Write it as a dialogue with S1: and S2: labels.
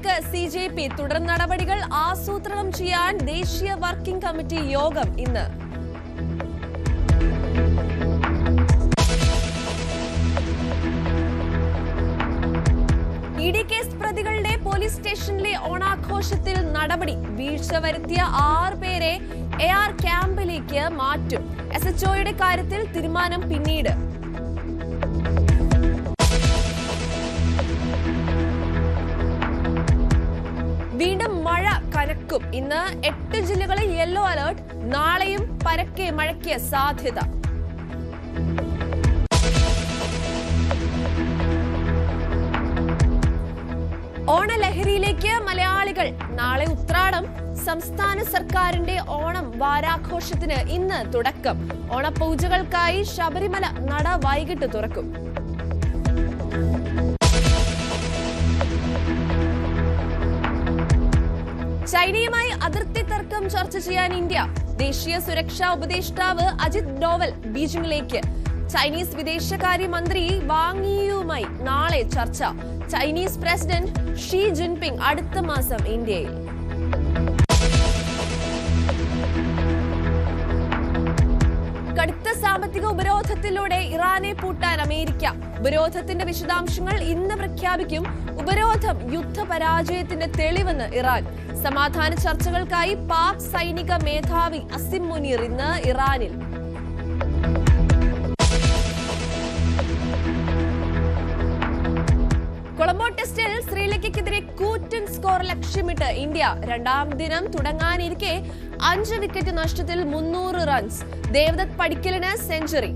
S1: നടപടികൾക്ക് CJP തുടർ നടപടികൾ ആസൂത്രണം ചെയ്യാൻ ദേശീയ വർക്കിംഗ് കമ്മിറ്റി യോഗം ഇന്ന്. ED കേസ് പ്രതികളുടെ പോലീസ് സ്റ്റേഷനിലെ ഓണാഘോഷത്തിൽ നടപടി. വീഴ്ച വരുത്തിയ 6 പേരെ AR ക്യാമ്പിലേക്ക് മാറ്റും. SHOയുടെ കാര്യത്തിൽ തീരുമാനം പിന്നീട്. വീണ്ടും മഴ കനക്കും. ഇന്ന് 8 ജില്ലകളിൽ യെല്ലോ അലർട്ട്. നാളെയും പരക്കെ മഴയ്ക്ക് സാധ്യത. ഓണലഹരിയിലേക്ക് മലയാളികൾ. നാളെ ഉത്രാടം. സംസ്ഥാന സർക്കാരിന്റെ ഓണം വാരാഘോഷത്തിന് ഇന്ന് തുടക്കം. ഓണപൂജകൾക്കായി ശബരിമല നട വൈകിട്ട് തുറക്കും. ചൈനയുമായി അതിർത്തി തർക്കം ചർച്ച ചെയ്യാൻ ഇന്ത്യ. ദേശീയ സുരക്ഷാ ഉപദേഷ്ടാവ് അജിത് ഡോവൽ ബീജിംഗിലേക്ക്. ചൈനീസ് വിദേശകാര്യമന്ത്രി വാങ് യിയുമായി നാളെ ചർച്ച. ചൈനീസ് പ്രസിഡന്റ് ഷീ ജിൻപിങ് അടുത്ത മാസം ഇന്ത്യയിൽ. കടുത്ത സാമ്പത്തിക ഉപരോധത്തിലൂടെ ഇറാനെ പൂട്ടാൻ അമേരിക്ക. ഉപരോധത്തിന്റെ വിശദാംശങ്ങൾ ഇന്ന് പ്രഖ്യാപിക്കും. ഉപരോധം യുദ്ധപരാജയത്തിന്റെ തെളിവെന്ന് ഇറാൻ. സമാധാന ചർച്ചകൾക്കായി പാക് സൈനിക മേധാവി അസിം മുനീർ ഇന്ന് ഇറാനിൽ. കൊളംബോ ടെസ്റ്റിൽ ശ്രീലങ്കയ്ക്കെതിരെ കൂറ്റൻ സ്കോർ ലക്ഷ്യമിട്ട് ഇന്ത്യ. രണ്ടാം ദിനം തുടങ്ങാനിരിക്കെ 5 വിക്കറ്റ് നഷ്ടത്തിൽ 300 റൺസ്. ദേവദത്ത് പടിക്കലിന് സെഞ്ചുറി.